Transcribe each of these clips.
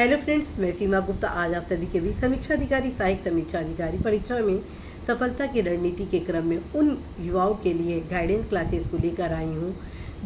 Hello friends, मैं सीमा गुप्ता आज आप सभी के बीच समीक्षा अधिकारी सहायक समीक्षा अधिकारी परीक्षा में सफलता की रणनीति के क्रम में उन युवाओं के लिए गाइडेंस क्लासेस को लेकर आई हूँ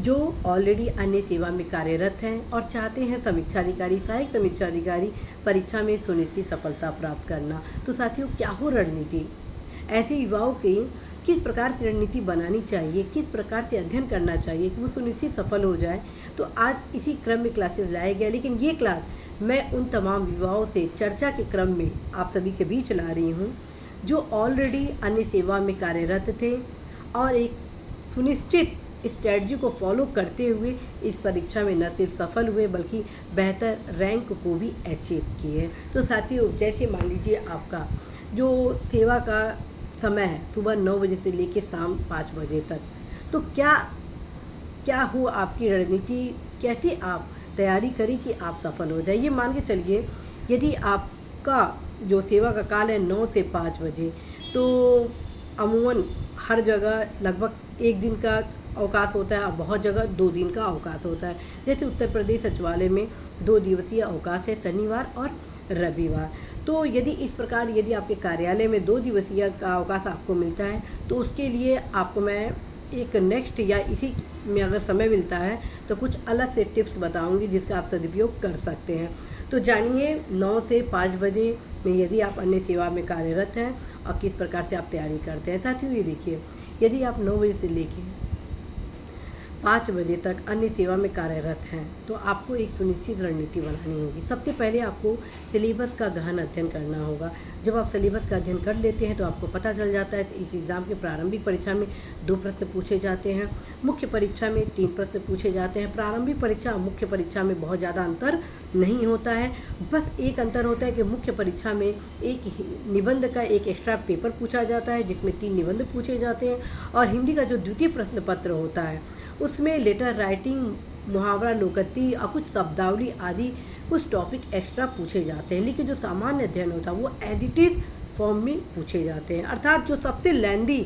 जो ऑलरेडी अन्य सेवा में कार्यरत हैं और चाहते हैं समीक्षा अधिकारी सहायक समीक्षा अधिकारी परीक्षा में सुनिश्चित सफलता प्राप्त करना। तो साथियों, क्या हो रणनीति, ऐसे युवाओं की किस प्रकार से रणनीति बनानी चाहिए, किस प्रकार से अध्ययन करना चाहिए कि वो सुनिश्चित सफल हो जाए। तो आज इसी क्रम में क्लासेस लाया गया, लेकिन ये क्लास मैं उन तमाम युवाओं से चर्चा के क्रम में आप सभी के बीच ला रही हूँ जो ऑलरेडी अन्य सेवा में कार्यरत थे और एक सुनिश्चित स्ट्रेटजी को फॉलो करते हुए इस परीक्षा में न सिर्फ सफल हुए बल्कि बेहतर रैंक को भी अचीव किए। तो साथियों, जैसे मान लीजिए आपका जो सेवा का समय है सुबह 9 बजे से लेकर शाम 5 बजे तक, तो क्या हो आपकी रणनीति, कैसे आप तैयारी करें कि आप सफल हो जाए। ये मान के चलिए, यदि आपका जो सेवा का काल है 9 से 5 बजे, तो अमूमन हर जगह लगभग एक दिन का अवकाश होता है और बहुत जगह 2 दिन का अवकाश होता है। जैसे उत्तर प्रदेश सचिवालय में 2 दिवसीय अवकाश है, शनिवार और रविवार। तो यदि इस प्रकार यदि आपके कार्यालय में 2 दिवसीय का अवकाश आपको मिलता है तो उसके लिए आपको मैं एक नेक्स्ट या इसी में अगर समय मिलता है तो कुछ अलग से टिप्स बताऊंगी जिसका आप सदुपयोग कर सकते हैं। तो जानिए 9 से 5 बजे में यदि आप अन्य सेवा में कार्यरत हैं और किस प्रकार से आप तैयारी करते हैं। साथियों, ये देखिए, यदि आप 9 बजे से लेकर 5 बजे तक अन्य सेवा में कार्यरत हैं तो आपको एक सुनिश्चित रणनीति बनानी होगी। सबसे पहले आपको सिलेबस का गहन अध्ययन करना होगा। जब आप सिलेबस का अध्ययन कर लेते हैं तो आपको पता चल जाता है इस एग्ज़ाम के प्रारंभिक परीक्षा में 2 प्रश्न पूछे जाते हैं, मुख्य परीक्षा में 3 प्रश्न पूछे जाते हैं। प्रारंभिक परीक्षा और मुख्य परीक्षा में बहुत ज़्यादा अंतर नहीं होता है, बस एक अंतर होता है कि मुख्य परीक्षा में एक निबंध का एक एक्स्ट्रा पेपर पूछा जाता है जिसमें 3 निबंध पूछे जाते हैं और हिंदी का जो द्वितीय प्रश्न पत्र होता है उसमें लेटर राइटिंग, मुहावरा, लोकति और कुछ शब्दावली आदि कुछ टॉपिक एक्स्ट्रा पूछे जाते हैं। लेकिन जो सामान्य अध्ययन होता है वो एज इट इज़ फॉर्म में पूछे जाते हैं। अर्थात जो सबसे लेंदी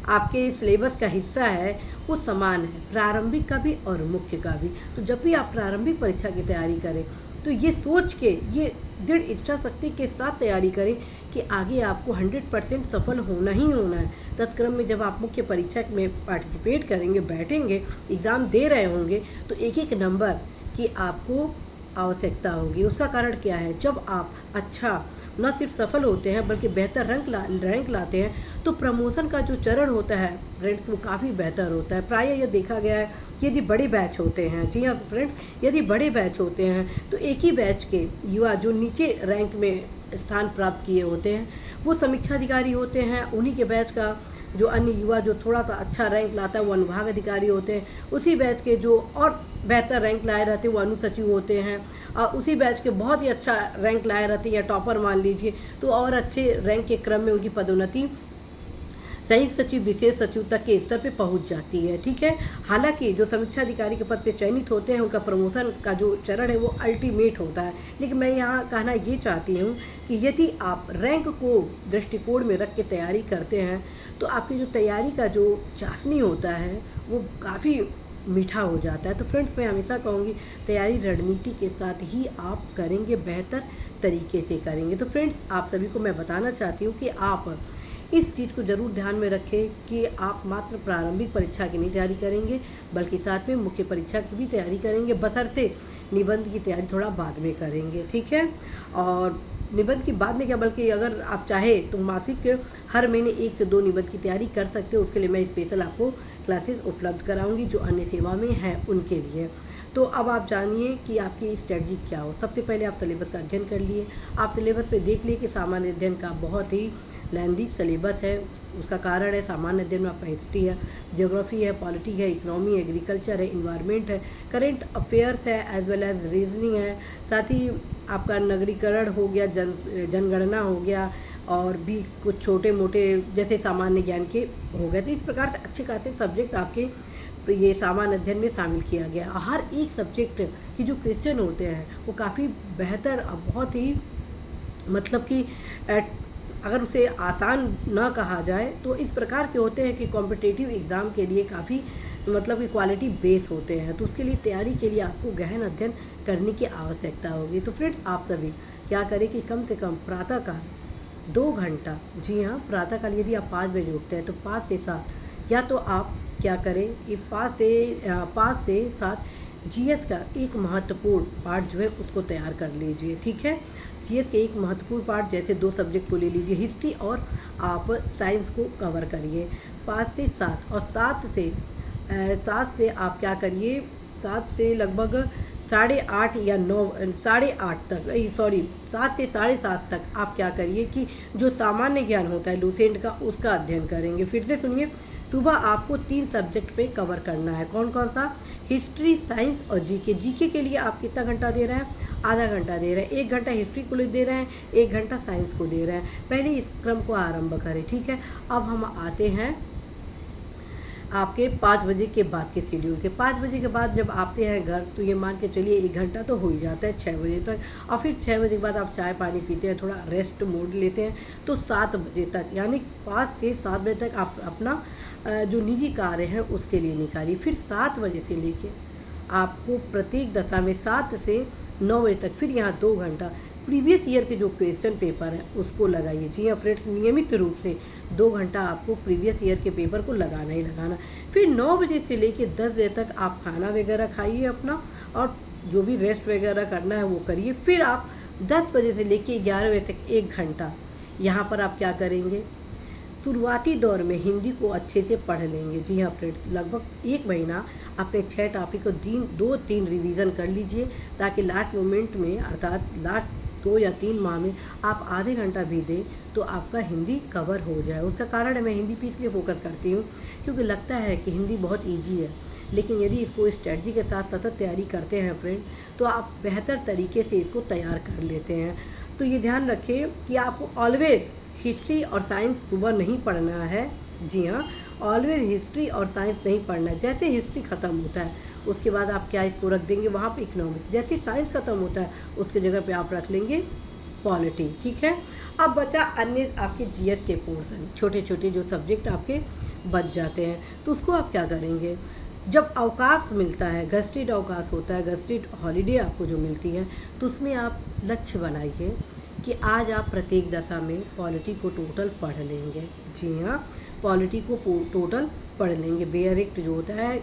आपके सिलेबस का हिस्सा है वो समान है, प्रारंभिक का भी और मुख्य का भी। तो जब भी आप प्रारंभिक परीक्षा की तैयारी करें तो ये सोच के, ये दृढ़ इच्छा शक्ति के साथ तैयारी करें कि आगे आपको 100% सफल होना ही होना है। तत्क्रम में जब आप मुख्य परीक्षा में पार्टिसिपेट करेंगे, बैठेंगे, एग्ज़ाम दे रहे होंगे तो एक एक नंबर की आपको आवश्यकता होगी। उसका कारण क्या है, जब आप अच्छा न सिर्फ सफल होते हैं बल्कि बेहतर रैंक लाते हैं तो प्रमोशन का जो चरण होता है फ्रेंड्स वो काफ़ी बेहतर होता है। प्रायः यह देखा गया है यदि बड़े बैच होते हैं, जी हाँ फ्रेंड्स, यदि बड़े बैच होते हैं तो एक ही बैच के युवा जो नीचे रैंक में स्थान प्राप्त किए होते हैं वो समीक्षा अधिकारी होते हैं। उन्हीं के बैच का जो अन्य युवा जो थोड़ा सा अच्छा रैंक लाता है वो अनुभाग अधिकारी होते हैं। उसी बैच के जो और बेहतर रैंक लाए रहते हैं वो अनुसचिव होते हैं और उसी बैच के बहुत ही अच्छा रैंक लाए रहते हैं या टॉपर मान लीजिए तो और अच्छे रैंक के क्रम में उनकी पदोन्नति संयुक्त सचिव, विशेष सचिव तक के स्तर पे पहुंच जाती है। ठीक है, हालांकि जो समीक्षा अधिकारी के पद पे चयनित होते हैं उनका प्रमोशन का जो चरण है वो अल्टीमेट होता है। लेकिन मैं यहाँ कहना ये चाहती हूँ कि यदि आप रैंक को दृष्टिकोण में रख के तैयारी करते हैं तो आपकी जो तैयारी का जो चाशनी होता है वो काफ़ी मीठा हो जाता है। तो फ्रेंड्स, मैं हमेशा कहूँगी तैयारी रणनीति के साथ ही आप करेंगे, बेहतर तरीके से करेंगे। तो फ्रेंड्स, आप सभी को मैं बताना चाहती हूँ कि आप इस चीज़ को ज़रूर ध्यान में रखें कि आप मात्र प्रारंभिक परीक्षा की नहीं तैयारी करेंगे बल्कि साथ में मुख्य परीक्षा की भी तैयारी करेंगे, बशर्ते निबंध की तैयारी थोड़ा बाद में करेंगे। ठीक है, और निबंध की बाद में क्या, बल्कि अगर आप चाहे तो मासिक हर महीने 1 से 2 निबंध की तैयारी कर सकते हो। उसके लिए मैं स्पेशल आपको क्लासेस उपलब्ध कराऊंगी जो अन्य सेवा में हैं उनके लिए। तो अब आप जानिए कि आपकी स्ट्रेटजी क्या हो। सबसे पहले आप सिलेबस का अध्ययन कर लिए। आप सिलेबस पे देख लिए कि सामान्य अध्ययन का बहुत ही लेंदी सिलेबस है। उसका कारण है सामान्य अध्ययन में आपका हिस्ट्री है, ज्योग्राफी है, पॉलिटी है, इकोनॉमी, एग्रीकल्चर है, इन्वायरमेंट है, करेंट अफेयर्स है, एज वेल एज रीजनिंग है। साथ ही आपका नगरीकरण हो गया, जनगणना हो गया और भी कुछ छोटे मोटे जैसे सामान्य ज्ञान के हो गए। तो इस प्रकार से अच्छे खासे सब्जेक्ट आपके ये सामान्य अध्ययन में शामिल किया गया। हर एक सब्जेक्ट की जो क्वेश्चन होते हैं वो काफ़ी बेहतर और बहुत ही मतलब कि अगर उसे आसान न कहा जाए तो इस प्रकार के होते हैं कि कॉम्पिटिटिव एग्ज़ाम के लिए काफ़ी मतलब कि क्वालिटी बेस होते हैं। तो उसके लिए तैयारी के लिए आपको गहन अध्ययन करने की आवश्यकता होगी। तो फ्रेंड्स, आप सभी क्या करें कि कम से कम प्रातःकाल 2 घंटा, जी हाँ, प्रातःकाल यदि आप 5 बजे उठते हैं तो 5 से 7, या तो आप क्या करें कि 5 से 7 जीएस का एक महत्वपूर्ण पार्ट जो है उसको तैयार कर लीजिए। ठीक है, जीएस के एक महत्वपूर्ण पार्ट, जैसे 2 सब्जेक्ट को ले लीजिए, हिस्ट्री और आप साइंस को कवर करिए 5 से 7। और 7 से आप क्या करिए, 7 से लगभग 8:30 या 9, 8:30 तक, सॉरी 7 से 7:30 तक आप क्या करिए कि जो सामान्य ज्ञान होता है लूसेंट का, उसका अध्ययन करेंगे। फिर से सुनिए, सुबह आपको 3 सब्जेक्ट पे कवर करना है। कौन कौन सा? हिस्ट्री, साइंस और जीके। जीके के लिए आप कितना घंटा दे रहे हैं? आधा घंटा दे रहे हैं। 1 घंटा हिस्ट्री को दे रहे हैं, 1 घंटा साइंस को दे रहे हैं। पहले इस क्रम को आरंभ करें। ठीक है, अब हम आते हैं आपके 5 बजे के बाद के शेड्यूल के। 5 बजे के बाद जब आते हैं घर, तो ये मान के चलिए 1 घंटा तो हो ही जाता है 6 बजे तक। और फिर 6 बजे के बाद आप चाय पानी पीते हैं, थोड़ा रेस्ट मोड लेते हैं, तो 7 बजे तक, यानी 5 से 7 बजे तक आप अपना जो निजी कार्य है उसके लिए निकालिए। फिर 7 बजे से लेके आपको प्रत्येक दशा में 7 से 9 बजे तक फिर यहाँ 2 घंटा प्रीवियस ईयर के जो क्वेश्चन पेपर है उसको लगाइए। जी हाँ फ्रेंड्स, नियमित रूप से 2 घंटा आपको प्रीवियस ईयर के पेपर को लगाना ही लगाना। फिर 9 बजे से लेके 10 बजे तक आप खाना वगैरह खाइए अपना, और जो भी रेस्ट वगैरह करना है वो करिए। फिर आप 10 बजे से लेके 11 बजे तक 1 घंटा यहाँ पर आप क्या करेंगे, शुरुआती दौर में हिंदी को अच्छे से पढ़ लेंगे। जी हाँ फ्रेंड्स, लगभग 1 महीना अपने 6 टॉपिक को 2-3 रिवीजन कर लीजिए, ताकि लास्ट मोमेंट में, अर्थात लास्ट 2 या 3 माह में आप आधे घंटा भी दें तो आपका हिंदी कवर हो जाए। उसका कारण है, मैं हिंदी पे इसलिए फोकस करती हूँ क्योंकि लगता है कि हिंदी बहुत ईजी है, लेकिन यदि इसको स्ट्रेटजी के साथ सतत तैयारी करते हैं फ्रेंड, तो आप बेहतर तरीके से इसको तैयार कर लेते हैं। तो ये ध्यान रखें कि आपको ऑलवेज हिस्ट्री और साइंस सुबह नहीं पढ़ना है। जी हाँ, ऑलवेज हिस्ट्री और साइंस नहीं पढ़ना है। जैसे हिस्ट्री ख़त्म होता है उसके बाद आप क्या इसको रख देंगे वहाँ पे इकोनॉमिक्स। जैसे साइंस ख़त्म होता है उसके जगह पे आप रख लेंगे पॉलिटी। ठीक है, अब बचा अन्य आपके जीएस के पोर्शन, छोटे छोटे जो सब्जेक्ट आपके बच जाते हैं, तो उसको आप क्या करेंगे, जब अवकाश मिलता है, गस्टेड अवकाश होता है, गस्टेड हॉलीडे आपको जो मिलती है, तो उसमें आप लक्ष्य बनाइए कि आज आप प्रत्येक दशा में पॉलिटी को टोटल पढ़ लेंगे। जी हाँ, पॉलिटी को टोटल पढ़ लेंगे। बेयर एक्ट जो होता है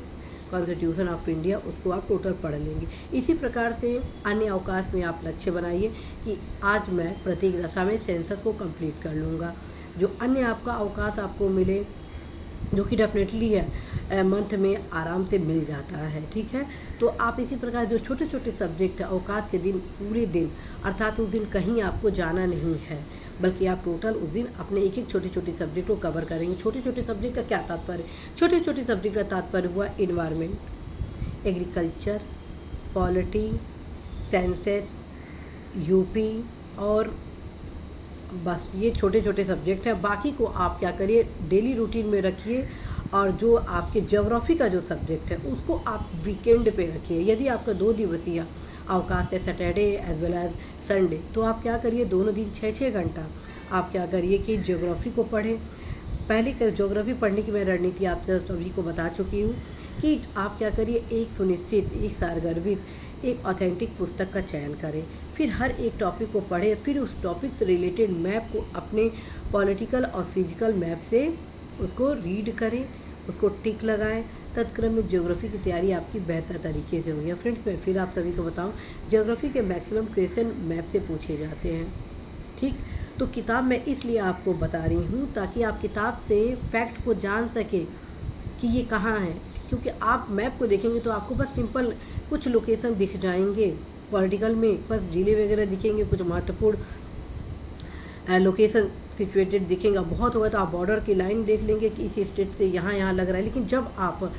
कॉन्स्टिट्यूशन ऑफ इंडिया, उसको आप टोटल पढ़ लेंगे। इसी प्रकार से अन्य अवकाश में आप लक्ष्य बनाइए कि आज मैं प्रत्येक दशा में सेंसस को कंप्लीट कर लूँगा। जो अन्य आपका अवकाश आपको मिले, जो कि डेफिनेटली है मंथ में आराम से मिल जाता है। ठीक है, तो आप इसी प्रकार जो छोटे छोटे सब्जेक्ट अवकाश के दिन, पूरे दिन, अर्थात उस दिन कहीं आपको जाना नहीं है, बल्कि आप टोटल उस दिन अपने एक छोटे छोटे सब्जेक्ट को कवर करेंगे। छोटे छोटे सब्जेक्ट का क्या तात्पर्य? छोटे छोटे सब्जेक्ट का तात्पर्य हुआ environment, agriculture, polity, census, UP, और बस ये छोटे छोटे सब्जेक्ट हैं। बाकी को आप क्या करिए, डेली रूटीन में रखिए, और जो आपके ज्योग्राफी का जो सब्जेक्ट है उसको आप वीकेंड पे रखिए। यदि आपका 2 दिवसीय अवकाश है, Saturday as well as Sunday, तो आप क्या करिए, दोनों दिन 6-6 घंटा आप क्या करिए कि ज्योग्राफी को पढ़ें। पहले ज्योग्राफी पढ़ने की मैं रणनीति आप सभी को बता चुकी हूँ कि आप क्या करिए, एक सुनिश्चित, एक सारगर्भित, एक ऑथेंटिक पुस्तक का चयन करें, फिर हर एक टॉपिक को पढ़ें, फिर उस टॉपिक से रिलेटेड मैप को अपने पॉलिटिकल और फिजिकल मैप से उसको रीड करें, उसको टिक लगाएं। तत्क्रम में ज्योग्राफी की तैयारी आपकी बेहतर तरीके से होगी। फ्रेंड्स, मैं फिर आप सभी को बताऊं, ज्योग्राफी के मैक्सिमम क्वेश्चन मैप से पूछे जाते हैं। ठीक, तो किताब मैं इसलिए आपको बता रही हूँ ताकि आप किताब से फैक्ट को जान सकें कि ये कहाँ है, क्योंकि आप मैप को देखेंगे तो आपको बस सिंपल कुछ लोकेशन दिख जाएंगे, पॉलिटिकल में बस जिले वगैरह दिखेंगे, कुछ महत्वपूर्ण लोकेशन सिचुएटेड दिखेगा। बहुत होगा तो आप बॉर्डर की लाइन देख लेंगे कि इस स्टेट से यहाँ यहाँ लग रहा है। लेकिन जब आप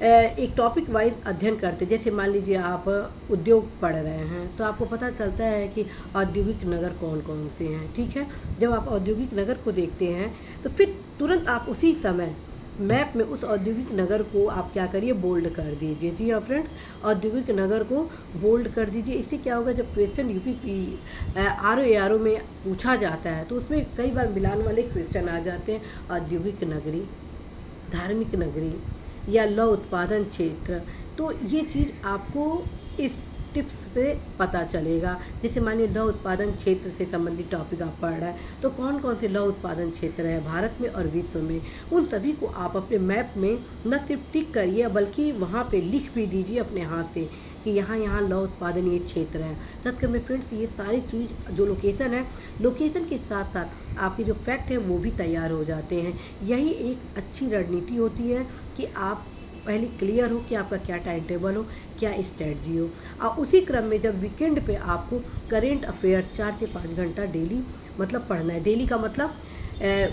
एक टॉपिक वाइज अध्ययन करते, जैसे मान लीजिए आप उद्योग पढ़ रहे हैं, तो आपको पता चलता है कि औद्योगिक नगर कौन कौन से हैं। ठीक है, जब आप औद्योगिक नगर को देखते हैं तो फिर तुरंत आप उसी समय मैप में उस औद्योगिक नगर को आप क्या करिए, बोल्ड कर दीजिए। जी हाँ फ्रेंड्स, औद्योगिक नगर को बोल्ड कर दीजिए। इससे क्या होगा, जब क्वेश्चन यूपी आरओ में पूछा जाता है तो उसमें कई बार मिलान वाले क्वेश्चन आ जाते हैं, औद्योगिक नगरी, धार्मिक नगरी या लौ उत्पादन क्षेत्र। तो ये चीज़ आपको इस टिप्स पे पता चलेगा। जैसे मानिए लौह उत्पादन क्षेत्र से संबंधित टॉपिक आप पढ़ रहे हैं, तो कौन कौन से लौह उत्पादन क्षेत्र है भारत में और विश्व में, उन सभी को आप अपने मैप में न सिर्फ टिक करिए बल्कि वहाँ पे लिख भी दीजिए अपने हाथ से कि यहाँ यहाँ लौह उत्पादन ये क्षेत्र है। तत्कर में फ्रेंड्स ये सारी चीज़ जो लोकेशन है, लोकेशन के साथ साथ आपके जो फैक्ट है वो भी तैयार हो जाते हैं। यही एक अच्छी रणनीति होती है कि आप पहले क्लियर हो कि आपका क्या टाइम टेबल हो, क्या स्ट्रेटजी हो, और उसी क्रम में जब वीकेंड पे आपको करेंट अफेयर 4 से 5 घंटा डेली मतलब पढ़ना है। डेली का मतलब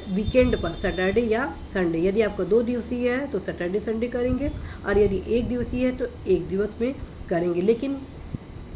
वीकेंड पर सैटरडे या संडे। यदि आपका 2 दिवसीय है तो सैटरडे संडे करेंगे, और यदि 1 दिवसीय है तो 1 दिवस में करेंगे। लेकिन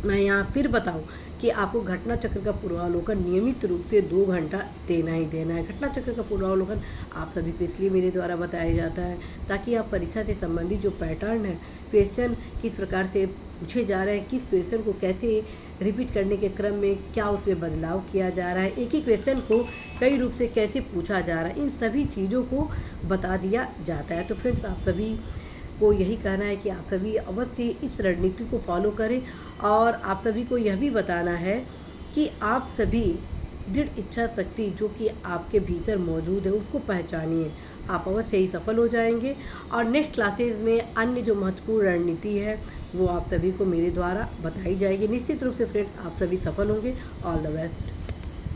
मैं यहाँ फिर बताऊँ कि आपको घटना चक्र का पूर्वावलोकन नियमित रूप से 2 घंटा देना ही देना है। घटना चक्र का पूर्वावलोकन आप सभी को इसलिए मेरे द्वारा बताया जाता है ताकि आप परीक्षा से संबंधित जो पैटर्न है, क्वेश्चन किस प्रकार से पूछे जा रहे हैं, किस क्वेश्चन को कैसे रिपीट करने के क्रम में क्या उसमें बदलाव किया जा रहा है, एक ही क्वेश्चन को कई रूप से कैसे पूछा जा रहा है, इन सभी चीज़ों को बता दिया जाता है। तो फ्रेंड्स आप सभी को यही कहना है कि आप सभी अवश्य इस रणनीति को फॉलो करें, और आप सभी को यह भी बताना है कि आप सभी दृढ़ इच्छा शक्ति जो कि आपके भीतर मौजूद है उसको पहचानिए। आप अवश्य ही सफल हो जाएंगे, और नेक्स्ट क्लासेस में अन्य जो महत्वपूर्ण रणनीति है वो आप सभी को मेरे द्वारा बताई जाएगी। निश्चित रूप से फ्रेंड्स आप सभी सफल होंगे। All the best.